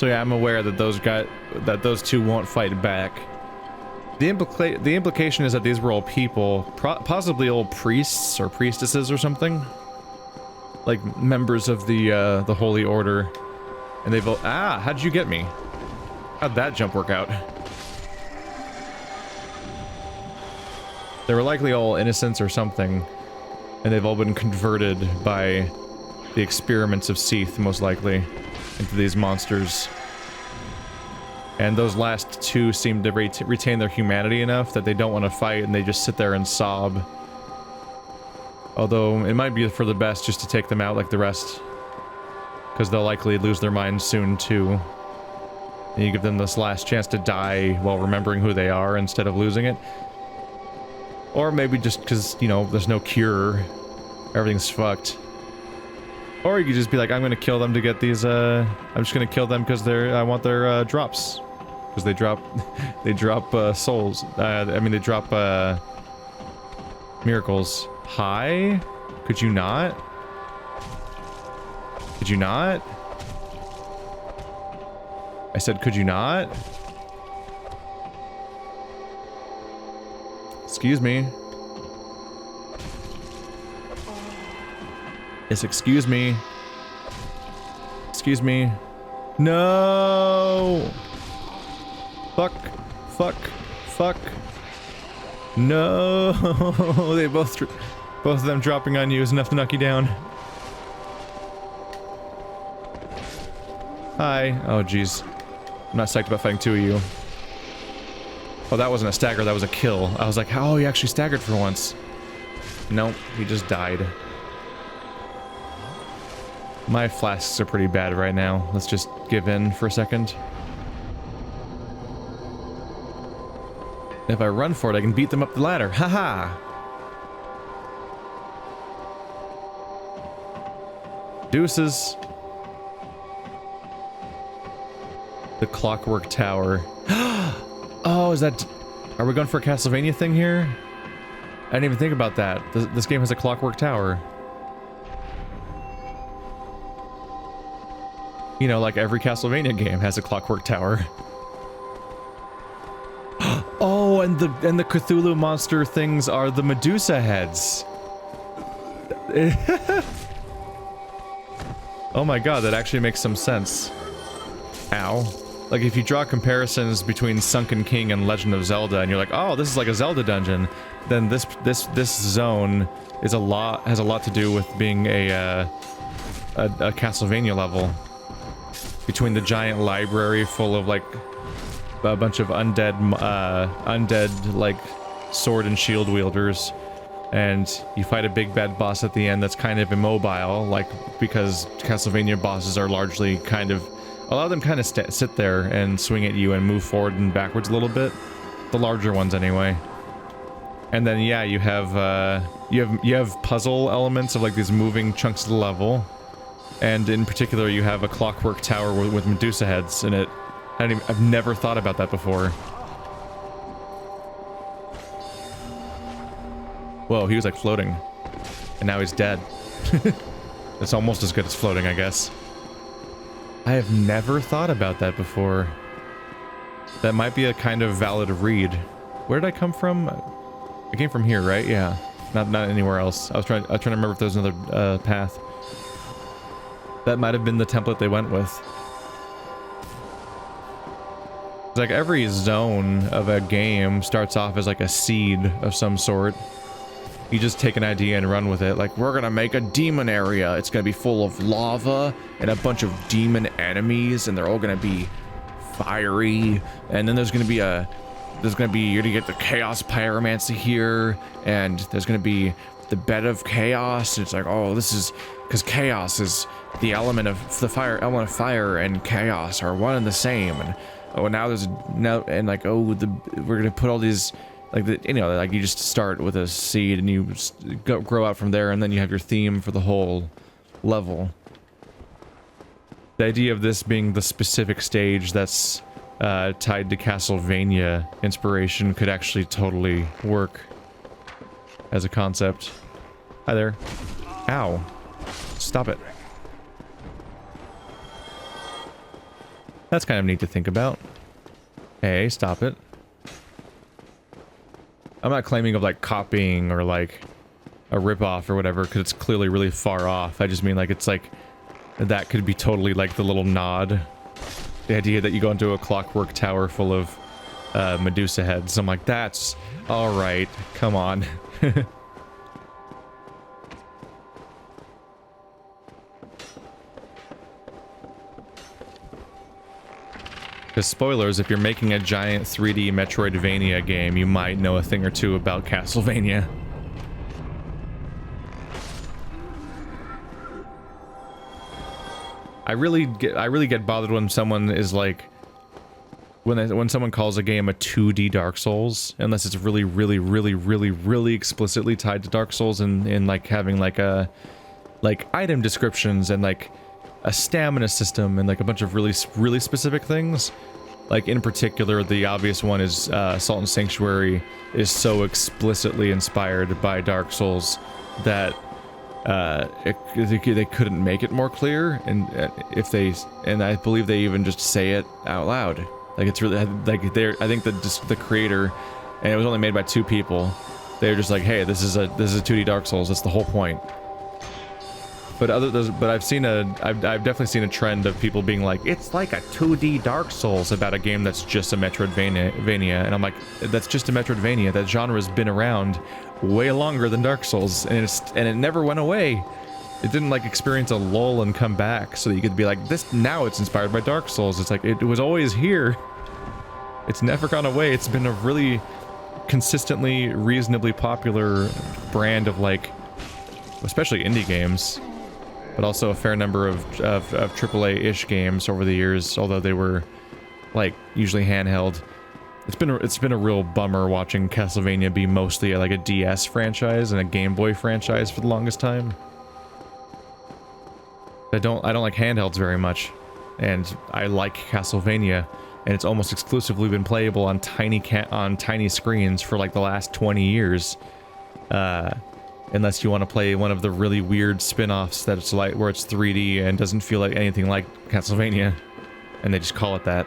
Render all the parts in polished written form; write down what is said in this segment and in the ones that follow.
So yeah, I'm aware that those two won't fight back. The implication is that these were all people, possibly old priests or priestesses or something, like members of the Holy Order, and they've how did you get me? How'd that jump work out? They were likely all innocents or something, and they've all been converted by the experiments of Seath, most likely, into these monsters. And those last two seem to retain their humanity enough that they don't want to fight, and they just sit there and sob. Although, it might be for the best just to take them out like the rest, because they'll likely lose their minds soon, too. And you give them this last chance to die while remembering who they are instead of losing it. Or maybe just because, you know, there's no cure. Everything's fucked. Or you could just be like, I'm gonna kill them to get these, I'm just gonna kill them because I want their, drops. Because they drop, souls. I mean, they drop, miracles. Hi? Could you not? Could you not? I said, could you not? Excuse me. Yes, excuse me. Excuse me. No! Fuck. Fuck. Fuck. No! They both of them dropping on you is enough to knock you down. Hi. Oh, jeez. I'm not psyched about fighting two of you. Oh, that wasn't a stagger, that was a kill. I was like, oh, he actually staggered for once. Nope, he just died. My flasks are pretty bad right now. Let's just give in for a second. If I run for it, I can beat them up the ladder. Haha! Deuces. The Clockwork Tower. Oh, is that... Are we going for a Castlevania thing here? I didn't even think about that. This game has a Clockwork Tower. You know, like every Castlevania game has a Clockwork Tower. Oh, and the Cthulhu monster things are the Medusa heads. Oh my god, that actually makes some sense. Ow. Like, if you draw comparisons between Sunken King and Legend of Zelda, and you're like, oh, this is like a Zelda dungeon, then this zone is has a lot to do with being a Castlevania level. Between the giant library full of, like, a bunch of undead, like, sword and shield wielders, and you fight a big bad boss at the end that's kind of immobile, like, because Castlevania bosses are largely kind of... A lot of them kind of sit there and swing at you and move forward and backwards a little bit. The larger ones, anyway. And then, yeah, you have puzzle elements of, like, these moving chunks of the level. And in particular, you have a Clockwork Tower with Medusa heads in it. I've never thought about that before. Whoa, he was, like, floating. And now he's dead. It's almost as good as floating, I guess. I have never thought about that before. That might be a kind of valid read. Where did I come from? I came from here, right? Yeah. Not anywhere else. I was trying to remember if there was another path. That might have been the template they went with. It's like every zone of a game starts off as like a seed of some sort. You just take an idea and run with it. Like, we're gonna make a demon area. It's gonna be full of lava and a bunch of demon enemies, and they're all gonna be fiery. And then you're gonna get the chaos pyromancy here, and there's gonna be the bed of chaos. And it's like, oh, this is because chaos is the element of element of fire and chaos are one and the same. And oh, now we're gonna put all these. Like, like you just start with a seed and you grow out from there, and then you have your theme for the whole level. The idea of this being the specific stage that's tied to Castlevania inspiration could actually totally work as a concept. Hi there. Ow. Stop it. That's kind of neat to think about. Hey, stop it. I'm not claiming of like copying or like a ripoff or whatever, because it's clearly really far off. I just mean like it's like that could be totally like the little nod. The idea that you go into a clockwork tower full of Medusa heads. I'm like, that's alright. Come on. Because spoilers, if you're making a giant 3D Metroidvania game, you might know a thing or two about Castlevania. I really get bothered when someone is like, when someone calls a game a 2D Dark Souls, unless it's really explicitly tied to Dark Souls and like having like a item descriptions and like a stamina system and like a bunch of really specific things. Like in particular, the obvious one is Salt and Sanctuary is so explicitly inspired by Dark Souls that they couldn't make it more clear, and and I believe they even just say it out loud. Like it's really like I think that just the creator, and it was only made by 2 people. They're just like, hey, this is a 2D Dark Souls. That's the whole point. But I've definitely seen a trend of people being like, it's like a 2D Dark Souls about a game that's just a Metroidvania, and I'm like, that's just a Metroidvania. That genre's been around way longer than Dark Souls, and it never went away. It didn't like experience a lull and come back, so that you could be like, this now it's inspired by Dark Souls. It's like it was always here. It's never gone away. It's been a really consistently, reasonably popular brand of like, especially indie games. But also a fair number of AAA-ish games over the years, although they were like usually handheld. It's been a real bummer watching Castlevania be mostly like a DS franchise and a Game Boy franchise for the longest time. I don't like handhelds very much, and I like Castlevania, and it's almost exclusively been playable on tiny screens for like the last 20 years. Unless you want to play one of the really weird spin-offs that it's like where it's 3D and doesn't feel like anything like Castlevania, and they just call it that.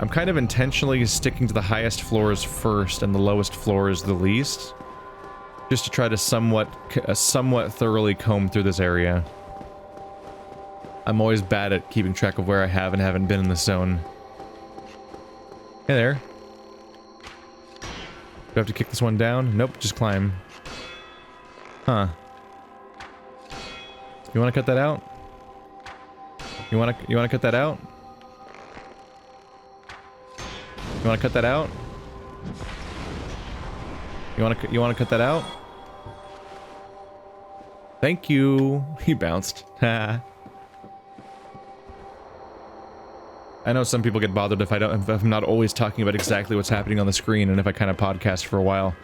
I'm kind of intentionally sticking to the highest floors first and the lowest floors the least, just to try to somewhat thoroughly comb through this area. I'm always bad at keeping track of where I have and haven't been in the zone. Hey there. Do I have to kick this one down? Nope, just climb. Huh. You want to cut that out? You want to cut that out? You want to cut that out? You want to cut that out? Thank you. He bounced. Ha. I know some people get bothered if I'm not always talking about exactly what's happening on the screen, and if I kind of podcast for a while.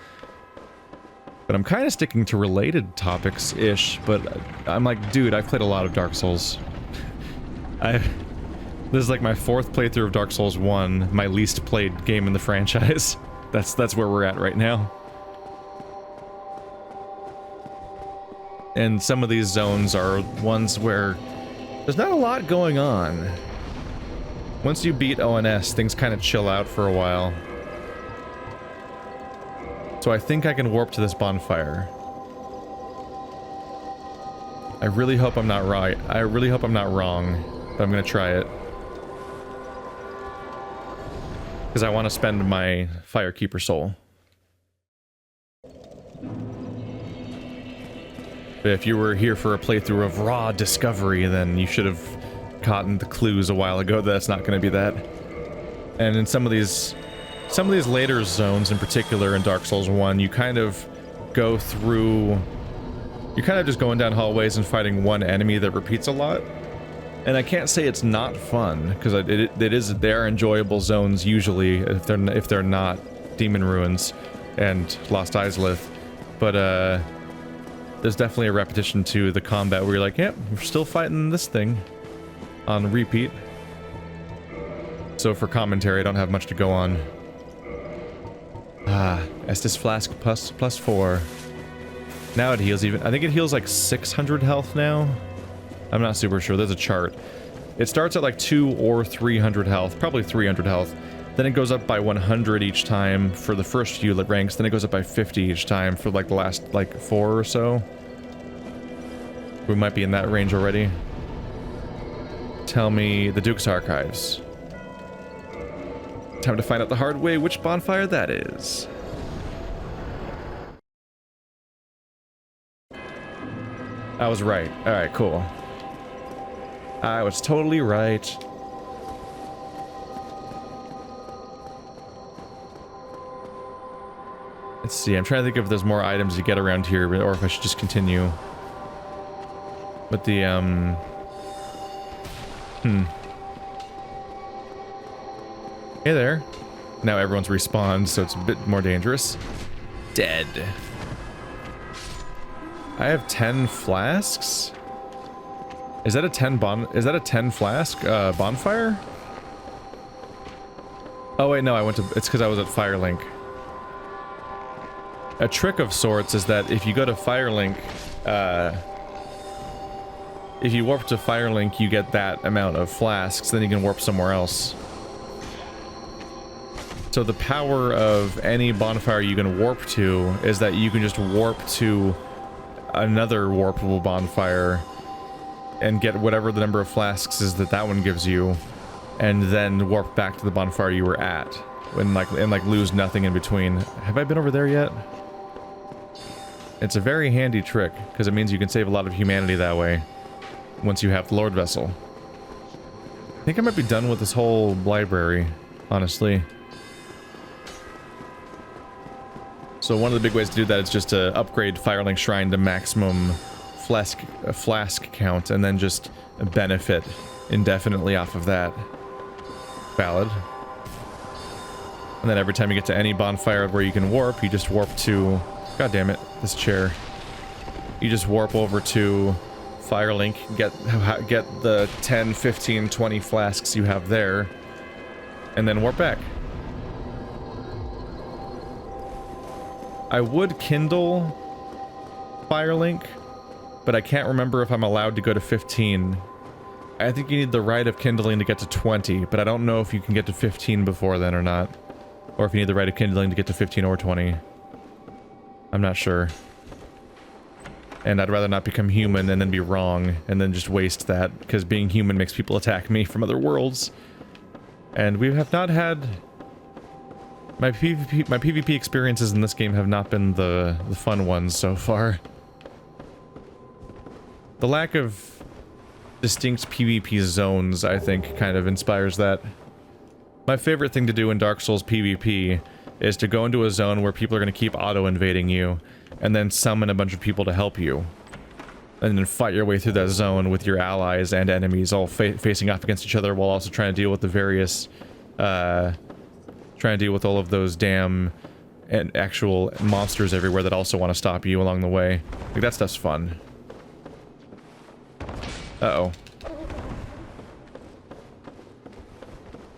But I'm kind of sticking to related topics-ish, but I'm like, dude, I've played a lot of Dark Souls. This is like my 4th playthrough of Dark Souls 1, my least played game in the franchise. That's where we're at right now. And some of these zones are ones where there's not a lot going on. Once you beat ONS, things kind of chill out for a while. So I think I can warp to this bonfire. I really hope I'm not right. I really hope I'm not wrong, but I'm gonna try it. Because I want to spend my Firekeeper soul. But if you were here for a playthrough of raw discovery, then you should have gotten the clues a while ago that that's not going to be that. And in some of these later zones, in particular in Dark Souls 1, you kind of go through... You're kind of just going down hallways and fighting one enemy that repeats a lot. And I can't say it's not fun, because they are enjoyable zones usually, if they're not Demon Ruins and Lost Izalith. But there's definitely a repetition to the combat where you're like, yep, we're still fighting this thing on repeat. So for commentary, I don't have much to go on. Estus Flask plus 4. Now it heals even. I think it heals like 600 health now. I'm not super sure. There's a chart. It starts at like 200 or 300 health, probably 300 health. Then it goes up by 100 each time for the first few ranks. Then it goes up by 50 each time for like the last like 4 or so. We might be in that range already. Tell me the Duke's Archives. Time to find out the hard way which bonfire that is. I was right. Alright, cool. I was totally right. Let's see, I'm trying to think if there's more items to get around here, or if I should just continue. But the, Hey there. Now everyone's respawned, so it's a bit more dangerous. Dead. I have 10 flasks? Is that a 10 flask bonfire? Oh wait, no, it's because I was at Firelink. A trick of sorts is that if you go to Firelink, if you warp to Firelink, you get that amount of flasks, then you can warp somewhere else. So the power of any bonfire you can warp to is that you can just warp to another warpable bonfire and get whatever the number of flasks is that one gives you, and then warp back to the bonfire you were at, and lose nothing in between. Have I been over there yet? It's a very handy trick, because it means you can save a lot of humanity that way, once you have the Lord Vessel. I think I might be done with this whole library, honestly. So one of the big ways to do that is just to upgrade Firelink Shrine to maximum flask count, and then just benefit indefinitely off of that. Ballard. And then every time you get to any bonfire where you can warp, you just warp to... God damn it, this chair. You just warp over to Firelink, get the 10, 15, 20 flasks you have there, and then warp back. I would kindle Firelink, but I can't remember if I'm allowed to go to 15. I think you need the right of kindling to get to 20, but I don't know if you can get to 15 before then or not. Or if you need the right of kindling to get to 15 or 20. I'm not sure. And I'd rather not become human and then be wrong, and then just waste that, because being human makes people attack me from other worlds. And we have not had... My PvP experiences in this game have not been the fun ones so far. The lack of distinct PvP zones, I think, kind of inspires that. My favorite thing to do in Dark Souls PvP is to go into a zone where people are going to keep auto-invading you, and then summon a bunch of people to help you. And then fight your way through that zone with your allies and enemies all facing off against each other, while also trying to deal with the various, trying to deal with all of those damn and actual monsters everywhere that also want to stop you along the way. Like, that stuff's fun. Uh-oh.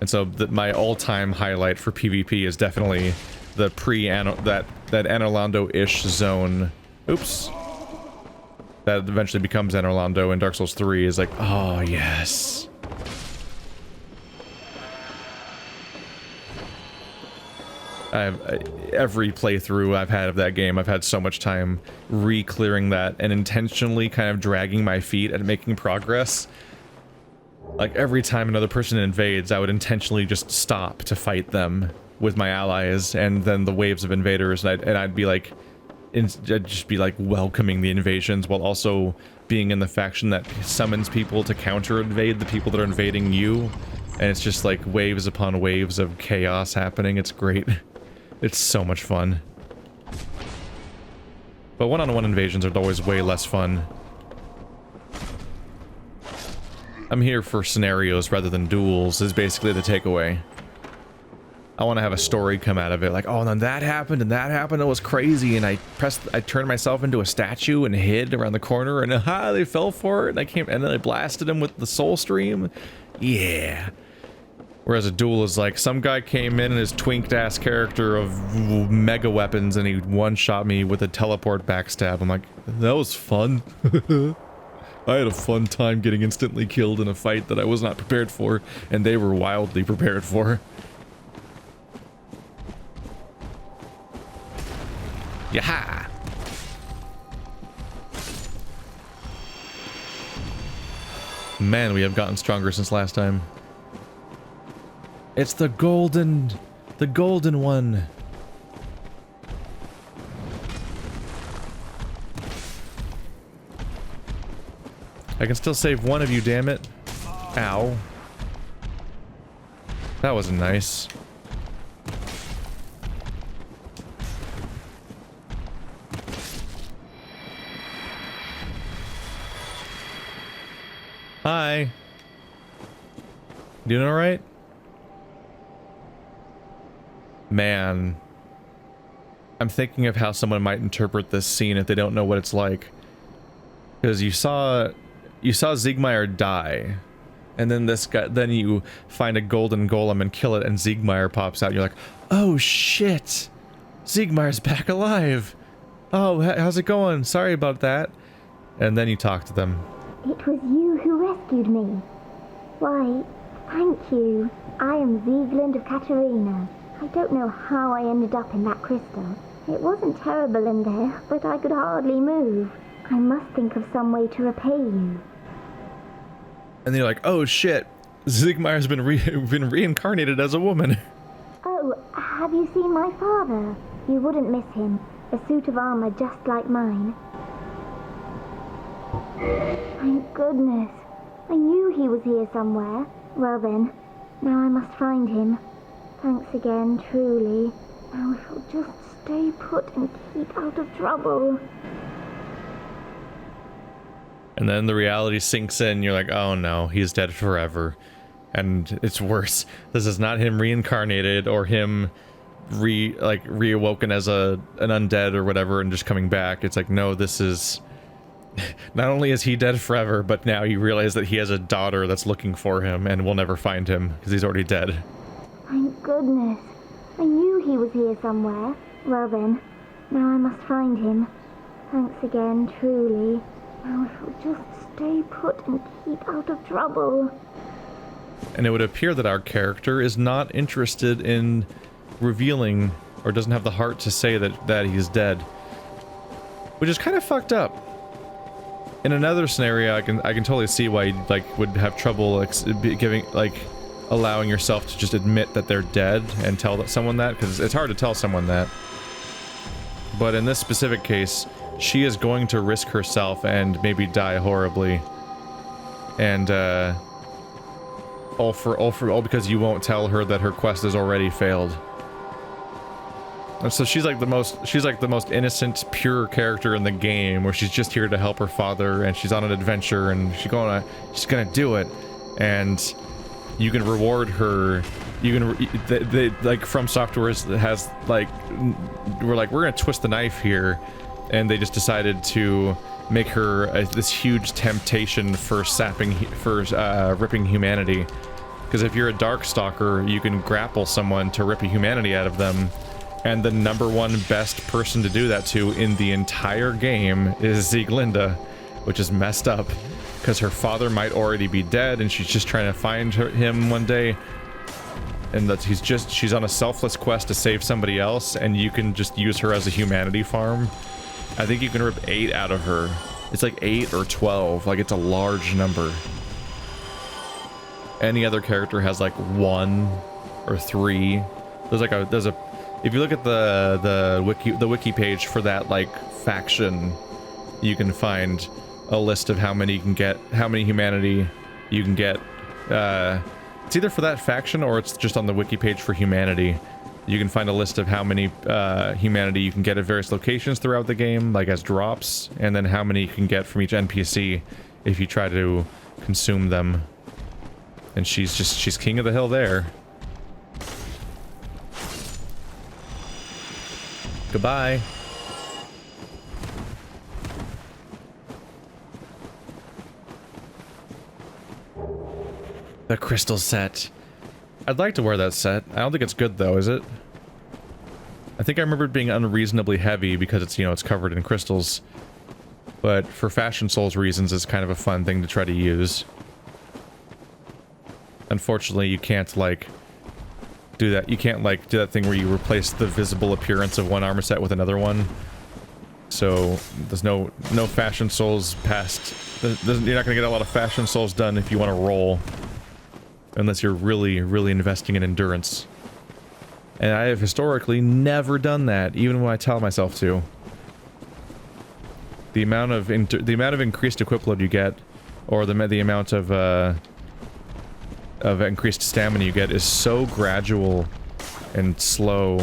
And so my all-time highlight for PvP is definitely the that Anorlando-ish zone. Oops. That eventually becomes Anorlando in Dark Souls 3 is like, oh yes. Every playthrough I've had of that game, I've had so much time re-clearing that and intentionally kind of dragging my feet at making progress. Like, every time another person invades, I would intentionally just stop to fight them with my allies, and then the waves of invaders, and I'd be like, I'd just be like welcoming the invasions while also being in the faction that summons people to counter-invade the people that are invading you. And it's just like waves upon waves of chaos happening. It's great. It's so much fun. But one-on-one invasions are always way less fun. I'm here for scenarios rather than duels, is basically the takeaway. I want to have a story come out of it, like, oh, and then that happened, it was crazy, and I turned myself into a statue and hid around the corner, and they fell for it, and then I blasted him with the soul stream. Yeah. Whereas a duel is like, some guy came in and his twinked-ass character of mega weapons and he one-shot me with a teleport backstab. I'm like, that was fun. I had a fun time getting instantly killed in a fight that I was not prepared for, and they were wildly prepared for. Yaha! Man, we have gotten stronger since last time. It's the golden one. I can still save one of you, damn it. Ow. That wasn't nice. Hi. Doing all right? Man. I'm thinking of how someone might interpret this scene if they don't know what it's like. Because you saw Siegmeyer die. And then this guy, then you find a golden golem and kill it and Siegmeyer pops out. You're like, oh shit! Siegmeyer's back alive! Oh, how's it going? Sorry about that. And then you talk to them. It was you who rescued me. Why, thank you. I am Sieglind of Katarina. I don't know how I ended up in that crystal. It wasn't terrible in there, but I could hardly move. I must think of some way to repay you. And then you're like, oh shit, Siegmeyer's been reincarnated as a woman. Oh, have you seen my father? You wouldn't miss him. A suit of armor just like mine. Thank goodness. I knew he was here somewhere. Well then, now I must find him. Thanks again, truly. Now if you'll just stay put and keep out of trouble. And then the reality sinks in, you're like, oh no, he's dead forever. And it's worse. This is not him reincarnated or him reawoken as an undead or whatever and just coming back. It's like, no, this is... Not only is he dead forever, but now you realize that he has a daughter that's looking for him and will never find him because he's already dead. Thank goodness. I knew he was here somewhere. Well then, now I must find him. Thanks again, truly. Now if you'll just stay put and keep out of trouble. And it would appear that our character is not interested in revealing or doesn't have the heart to say that he's dead. Which is kind of fucked up. In another scenario, I can totally see why you would have trouble allowing yourself to just admit that they're dead and tell someone that, because it's hard to tell someone that. But in this specific case, she is going to risk herself and maybe die horribly, and all because you won't tell her that her quest has already failed. And so she's like the most innocent, pure character in the game, where she's just here to help her father, and she's on an adventure, and she's gonna do it, and you can reward her. You can FromSoftware has we're gonna twist the knife here, and they just decided to make her this huge temptation for ripping humanity. Because if you're a Darkstalker, you can grapple someone to rip a humanity out of them. And the #1 best person to do that to in the entire game is Sieglinde, which is messed up, because her father might already be dead, and she's just trying to find him one day, and that she's on a selfless quest to save somebody else, and you can just use her as a humanity farm. I think you can rip 8 out of her. It's like 8 or 12, like it's a large number. Any other character has like 1 or 3. There's a if you look at the wiki page for that faction, you can find a list of how many you can get, how many humanity you can get. It's either for that faction or it's just on the wiki page for humanity. You can find a list of how many humanity you can get at various locations throughout the game, like as drops, and then how many you can get from each NPC if you try to consume them. And she's king of the hill there. Goodbye. The crystal set. I'd like to wear that set. I don't think it's good though, is it? I think I remember it being unreasonably heavy because it's, you know, it's covered in crystals. But for Fashion Souls reasons, it's kind of a fun thing to try to use. Unfortunately, you can't, like, do that. You can't, like, do that thing where you replace the visible appearance of one armor set with another one. So, there's no Fashion Souls past... You're not gonna get a lot of Fashion Souls done if you want to roll. Unless you're really, really investing in endurance. And I have historically never done that, even when I tell myself to. The amount of increased equip load you get, or the amount of increased stamina you get is so gradual and slow.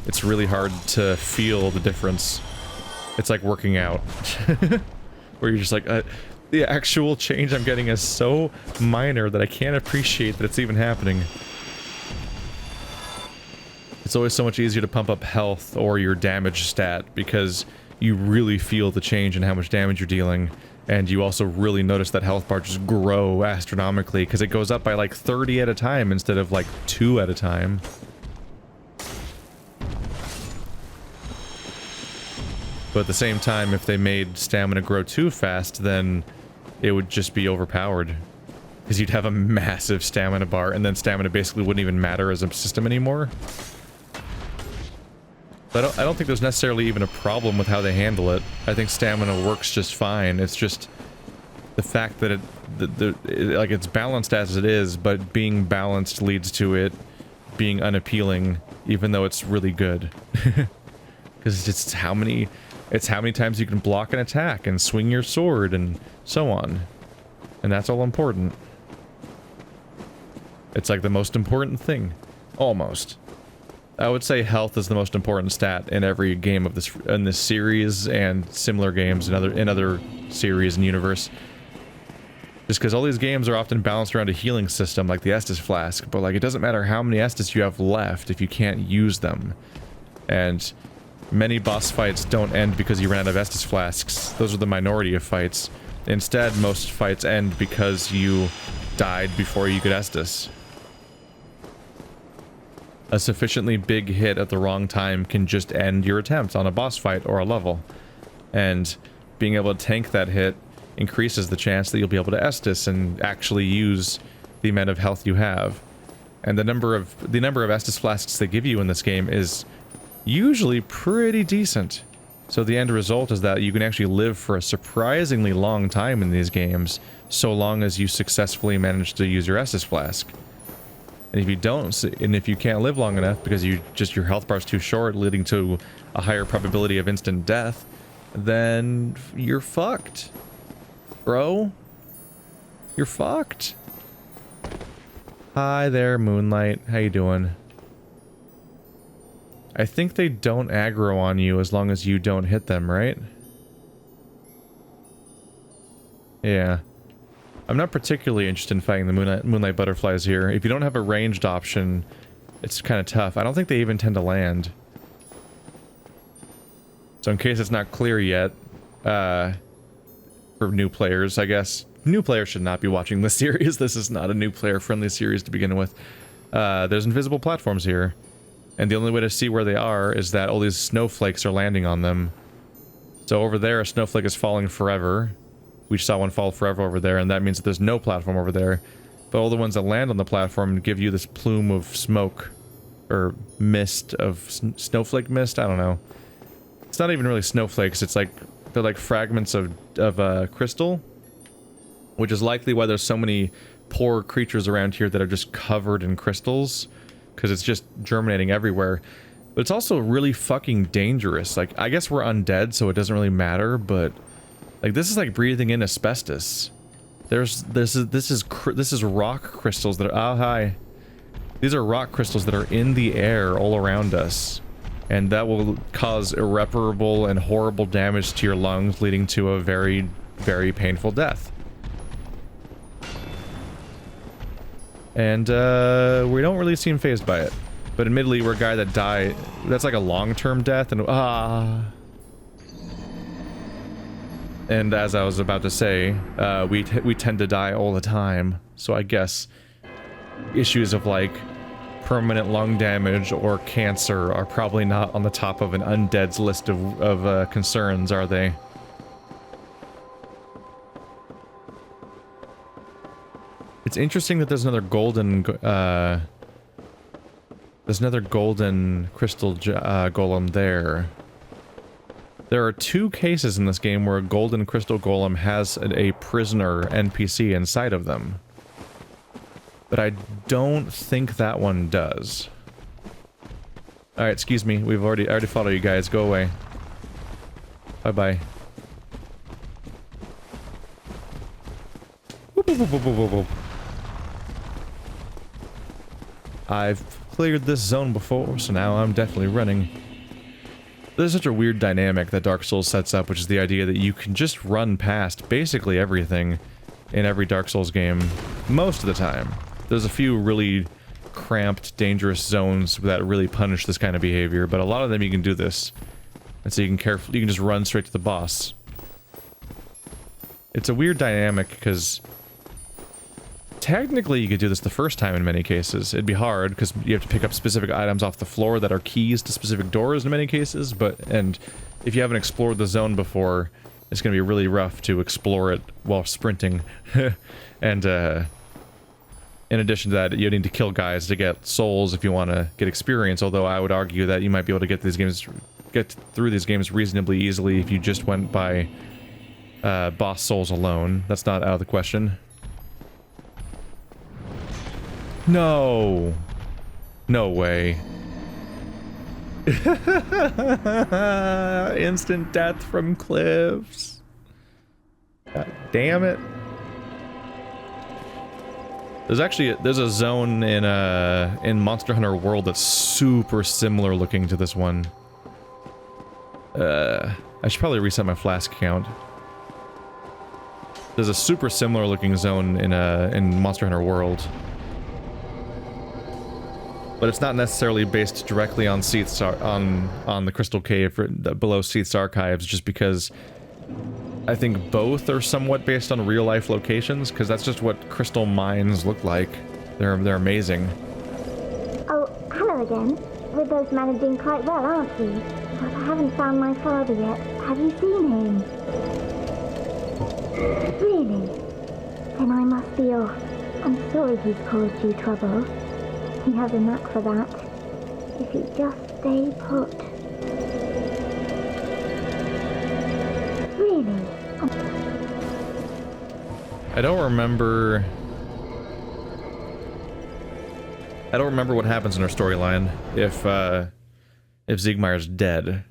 It's really hard to feel the difference. It's like working out, where you're just like, the actual change I'm getting is so minor that I can't appreciate that it's even happening. It's always so much easier to pump up health or your damage stat because you really feel the change in how much damage you're dealing, and you also really notice that health bar just grow astronomically because it goes up by like 30 at a time instead of like 2 at a time. But at the same time, if they made stamina grow too fast, then it would just be overpowered. Because you'd have a massive stamina bar, and then stamina basically wouldn't even matter as a system anymore. But I don't think there's necessarily even a problem with how they handle it. I think stamina works just fine. It's just the fact that like it's balanced as it is, but being balanced leads to it being unappealing, even though it's really good. Because it's how many times you can block an attack and swing your sword and so on. And that's all important. It's like the most important thing. Almost. I would say health is the most important stat in every game of this series and similar games in other series and universe. Just because all these games are often balanced around a healing system like the Estus Flask, but like it doesn't matter how many Estus you have left if you can't use them. And many boss fights don't end because you ran out of Estus Flasks. Those are the minority of fights. Instead, most fights end because you died before you could Estus. A sufficiently big hit at the wrong time can just end your attempt on a boss fight or a level. And being able to tank that hit increases the chance that you'll be able to Estus and actually use the amount of health you have. And the number of Estus Flasks they give you in this game is usually pretty decent. So the end result is that you can actually live for a surprisingly long time in these games, so long as you successfully manage to use your Estus Flask. And if you don't, and if you can't live long enough because your health bar's too short, leading to a higher probability of instant death, then you're fucked. Bro. You're fucked. Hi there, Moonlight. How you doing? I think they don't aggro on you as long as you don't hit them, right? Yeah. I'm not particularly interested in fighting the Moonlight Butterflies here. If you don't have a ranged option, it's kind of tough. I don't think they even tend to land. So in case it's not clear yet, for new players, I guess. New players should not be watching this series. This is not a new player-friendly series to begin with. There's invisible platforms here. And the only way to see where they are is that all these snowflakes are landing on them. So over there, a snowflake is falling forever. We saw one fall forever over there, and that means that there's no platform over there. But all the ones that land on the platform give you this plume of smoke. Or mist of... snowflake mist? I don't know. It's not even really snowflakes, it's like... they're like fragments of crystal. Which is likely why there's so many poor creatures around here that are just covered in crystals. Because it's just germinating everywhere. But it's also really fucking dangerous. Like, I guess we're undead, so it doesn't really matter, but... like, this is like breathing in asbestos. This is rock crystals that are... oh, hi. These are rock crystals that are in the air all around us. And that will cause irreparable and horrible damage to your lungs, leading to a very, very painful death. And, we don't really seem fazed by it. But admittedly, we're a guy that died... that's like a long-term death, and... And as I was about to say, we tend to die all the time. So I guess issues of, like, permanent lung damage or cancer are probably not on the top of an undead's list of concerns, are they? It's interesting that there's another golden crystal golem there. There are 2 cases in this game where a golden crystal golem has a prisoner NPC inside of them. But I don't think that one does. Alright, excuse me. I already follow you guys. Go away. Bye-bye. I've cleared this zone before, so now I'm definitely running. There's such a weird dynamic that Dark Souls sets up, which is the idea that you can just run past basically everything in every Dark Souls game most of the time. There's a few really cramped, dangerous zones that really punish this kind of behavior, but a lot of them you can do this. And so you can just run straight to the boss. It's a weird dynamic because technically you could do this the first time in many cases. It'd be hard because you have to pick up specific items off the floor that are keys to specific doors in many cases, and if you haven't explored the zone before, it's going to be really rough to explore it while sprinting. And in addition to that, you need to kill guys to get souls if you want to get experience, although I would argue that you might be able to get through these games reasonably easily if you just went by boss souls alone. That's not out of the question. No! No way. Instant death from cliffs. God damn it. There's a zone in Monster Hunter World that's super similar looking to this one. I should probably reset my flask count. There's a super similar looking zone in Monster Hunter World. But it's not necessarily based directly on on the Crystal Cave below Seath's Archives, just because I think both are somewhat based on real-life locations, because that's just what crystal mines look like. They're amazing. Oh, hello again. We're both managing quite well, aren't we? But I haven't found my father yet. Have you seen him? Really? Then I must be off. I'm sorry he's caused you trouble. He has a knack for that. If you just stay put. Really? I don't remember what happens in our storyline if Siegmeyer's dead.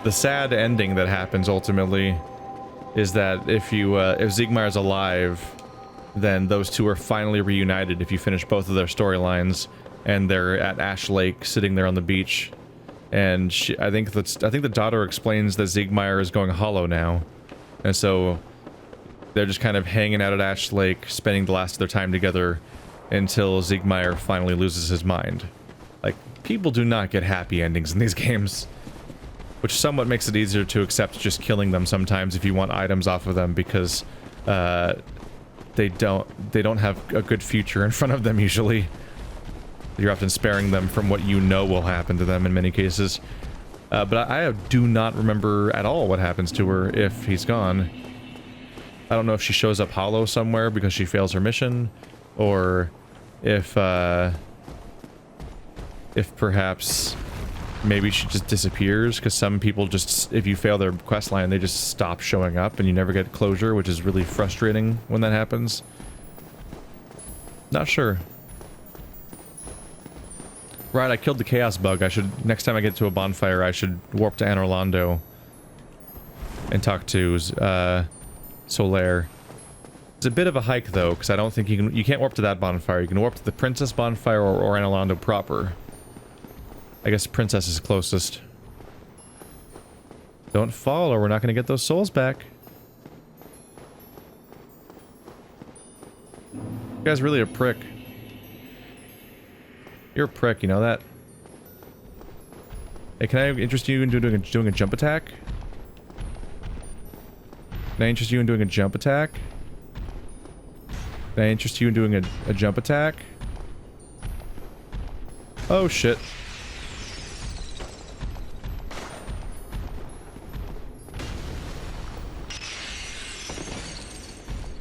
The sad ending that happens ultimately is that if Siegmeyer's alive, then those two are finally reunited if you finish both of their storylines, and they're at Ash Lake sitting there on the beach. And I think the daughter explains that Siegmeyer is going hollow now. And so they're just kind of hanging out at Ash Lake, spending the last of their time together until Siegmeyer finally loses his mind. Like, people do not get happy endings in these games. Which somewhat makes it easier to accept just killing them sometimes if you want items off of them, because they don't have a good future in front of them usually. You're often sparing them from what you know will happen to them in many cases. But I do not remember at all what happens to her if he's gone. I don't know if she shows up hollow somewhere because she fails her mission, or if perhaps maybe she just disappears, because some people just, if you fail their quest line, they just stop showing up and you never get closure, which is really frustrating when that happens. Not sure. Right, I killed the chaos bug. Next time I get to a bonfire, I should warp to Anor Londo and talk to Solaire. It's a bit of a hike though, because I don't think you can't warp to that bonfire. You can warp to the Princess bonfire or Anor Londo proper. I guess Princess is closest. Don't fall or we're not going to get those souls back. You guy's really a prick. You're a prick, you know that? Hey, can I interest you in doing a jump attack? Can I interest you in doing a jump attack? Can I interest you in doing a jump attack? Oh shit.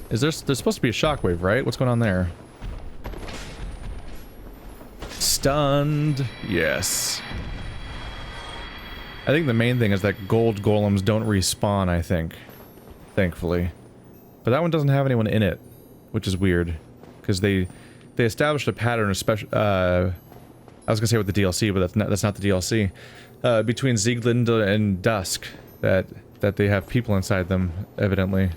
There's supposed to be a shockwave, right? What's going on there? Stunned. Yes. I think the main thing is that gold golems don't respawn, I think. Thankfully. But that one doesn't have anyone in it, which is weird. Because they established a pattern, especially, I was gonna say with the DLC, but that's not the DLC. Between Sieglinde and Dusk, that they have people inside them, evidently.